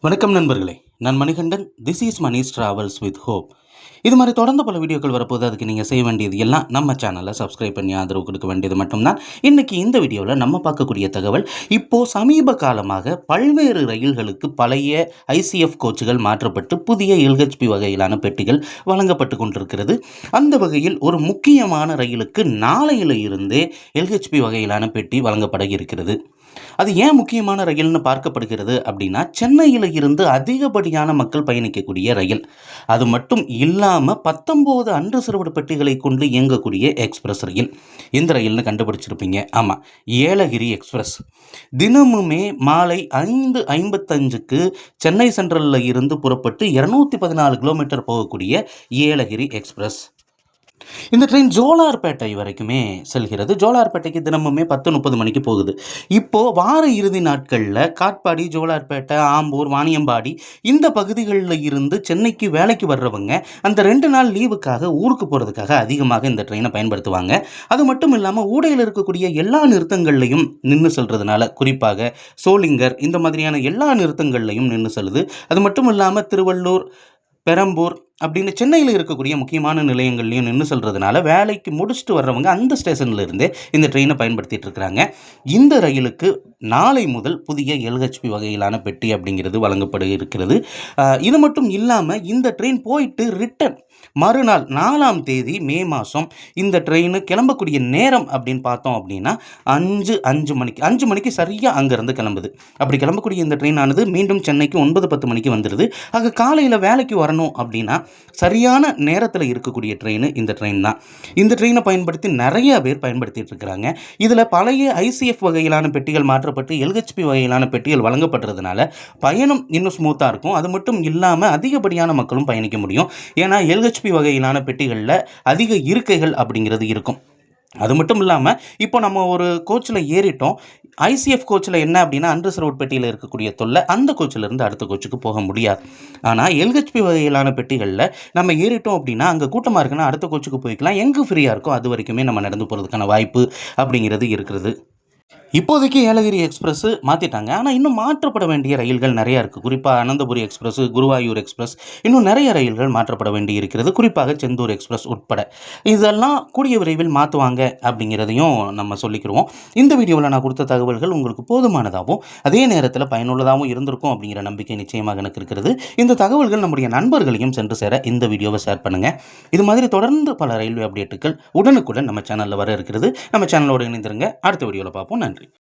வணக்கம் நண்பர்களே, நான் Manikandan. This is Mani's travels with hope. இது மாதிரி தொடர்ந்து பல வீடியோக்கள் வரப்போது. அதுக்கு நீங்கள் செய்ய வேண்டியது எல்லாம் நம்ம சேனலை சப்ஸ்கிரைப் பண்ணி ஆதரவு கொடுக்க வேண்டியது மட்டும்தான். இன்றைக்கி இந்த வீடியோவில் நம்ம பார்க்கக்கூடிய தகவல், இப்போது சமீப காலமாக பல்வேறு ரயில்களுக்கு பழைய ஐசிஎஃப் கோச்சுகள் மாற்றப்பட்டு புதிய எல்ஹெச்பி வகையிலான பெட்டிகள் வழங்கப்பட்டு கொண்டிருக்கிறது. அந்த வகையில் ஒரு முக்கியமான ரயிலுக்கு நாளையில இருந்தே எல்ஹெச்பி வகையிலான பெட்டி வழங்கப்பட இருக்கிறது. அது ஏன் முக்கியமான ரயில்னு பார்க்கப்படுகிறது அப்படின்னா, சென்னையில் இருந்து அதிகப்படியான மக்கள் பயணிக்கக்கூடிய ரயில். அது மட்டும் இல்லாமல் 19 அன்ரிசர்வ்டு பெட்டிகளை கொண்டு இயங்கக்கூடிய எக்ஸ்பிரஸ் ரயில். எந்த ரயில்னு கண்டுபிடிச்சிருப்பீங்க. ஆமாம், ஏலகிரி எக்ஸ்பிரஸ். தினமுமே மாலை 5:55க்கு சென்னை சென்ட்ரலில் இருந்து புறப்பட்டு 214 கிலோமீட்டர் போகக்கூடிய ஏலகிரி எக்ஸ்பிரஸ். இந்த ட்ரெயின் ஜோலார்பேட்டை வரைக்குமே செல்கிறது. ஜோலார்பேட்டைக்கு தினமுமே 10:30 மணிக்கு போகுது. இப்போது வார இறுதி நாட்களில் காட்பாடி, ஜோலார்பேட்டை, ஆம்பூர், வாணியம்பாடி இந்த பகுதிகளில் இருந்து சென்னைக்கு வேலைக்கு வர்றவங்க அந்த 2 நாள் லீவுக்காக ஊருக்கு போகிறதுக்காக அதிகமாக இந்த ட்ரெயினை பயன்படுத்துவாங்க. அது மட்டும் இல்லாமல் ஊடையில் இருக்கக்கூடிய எல்லா நிறுத்தங்கள்லையும் நின்று செல்றதுனால, குறிப்பாக சோளிங்கர் இந்த மாதிரியான எல்லா நிறுத்தங்கள்லையும் நின்று செல்லுது. அது மட்டும் இல்லாமல் திருவள்ளூர், பெரம்பூர் அப்படின்னு சென்னையில் இருக்கக்கூடிய முக்கியமான நிலையங்கள்லையும் நின்று செல்றதுனால வேலைக்கு முடிச்சுட்டு வர்றவங்க அந்த ஸ்டேஷனில் இருந்தே இந்த ட்ரெயினை பயன்படுத்திட்டு இருக்கிறாங்க. இந்த ரயிலுக்கு நாளை முதல் புதிய எல்ஹெச்பி வகையிலான பெட்டி அப்படிங்கிறது வழங்கப்பட இருக்கிறது. இது மட்டும் இல்லாமல் இந்த ட்ரெயின் போயிட்டு ரிட்டன் மறுநாள் 4ஆம் தேதி மே மாதம் இந்த ட்ரெயின் கிளம்பக்கூடிய நேரம் அப்படின்னு பார்த்தோம் அப்படின்னா 5 மணிக்கு சரியாக அங்கேருந்து கிளம்புது. அப்படி கிளம்பக்கூடிய இந்த ட்ரெயின் ஆனது மீண்டும் சென்னைக்கு 9:10 மணிக்கு வந்துடுது. ஆக காலையில் வேலைக்கு வரணும் அப்படின்னா சரியான நேரத்தில் இருக்கக்கூடிய ட்ரெயின் இந்த ட்ரெயின் தான். இந்த ட்ரெயினை பயன்படுத்தி நிறைய பேர் பயன்படுத்திட்டு இருக்கிறாங்க. இதில் பழைய ஐசிஎஃப் வகையிலான பெட்டிகள் மாற்றப்பட்டு எல்ஹெச்பி வகையிலான பெட்டிகள் வழங்கப்படுறதுனால பயணம் இன்னும் ஸ்மூத்தாக இருக்கும். அது மட்டும் இல்லாமல் அதிகப்படியான மக்களும் பயணிக்க முடியும். ஏன்னா எல்ஹெச்பி வகையிலான பெட்டிகளில் அதிக இருக்கைகள் அப்படிங்கிறது இருக்கும். அது மட்டும் இல்லாமல் இப்போ நம்ம ஒரு கோச்சில் ஏறிட்டோம். ஐசிஎஃப் கோச்சில் என்ன அப்படின்னா, அன்ரிசர்வ்டு பெட்டியில் இருக்கக்கூடிய தொல்லை அந்த கோச்சில் இருந்து அடுத்த கோச்சுக்கு போக முடியாது. ஆனால் எல்ஹெச்பி வகையிலான பெட்டிகளில் நம்ம ஏறிட்டோம் அப்படின்னா, அங்கே கூட்டமாக இருக்குன்னா அடுத்த கோச்சுக்கு போய்க்கலாம். எங்கே ஃப்ரீயாக இருக்கோ அது வரைக்குமே நம்ம நடந்து போகிறதுக்கான வாய்ப்பு அப்படிங்கிறது இருக்கிறது. இப்போதைக்கு ஏலகிரி எக்ஸ்பிரஸ் மாற்றிட்டாங்க. ஆனால் இன்னும் மாற்றப்பட வேண்டிய ரயில்கள் நிறையா இருக்குது. குறிப்பாக அனந்தபுரி எக்ஸ்பிரஸ், குருவாயூர் எக்ஸ்பிரஸ், இன்னும் நிறைய ரயில்கள் மாற்றப்பட வேண்டி இருக்கிறது. குறிப்பாக செந்தூர் எக்ஸ்பிரஸ் உட்பட இதெல்லாம் கூடிய விரைவில் மாற்றுவாங்க அப்படிங்கிறதையும் நம்ம சொல்லிக்கிறோம். இந்த வீடியோவில் நான் கொடுத்த தகவல்கள் உங்களுக்கு போதுமானதாகவும் அதே நேரத்தில் பயனுள்ளதாகவும் இருந்திருக்கும் அப்படிங்கிற நம்பிக்கை நிச்சயமாக எனக்கு இருக்கிறது. இந்த தகவல்கள் நம்முடைய நண்பர்களையும் சென்று சேர இந்த வீடியோவை ஷேர் பண்ணுங்கள். இது மாதிரி தொடர்ந்து பல ரயில்வே அப்டேட்டுகள் உடனுக்குடன் நம்ம சேனலில் வர இருக்கிறது. நம்ம சேனலோடு இணைந்திருங்க. அடுத்த வீடியோவில் பார்ப்போம். நன்றி.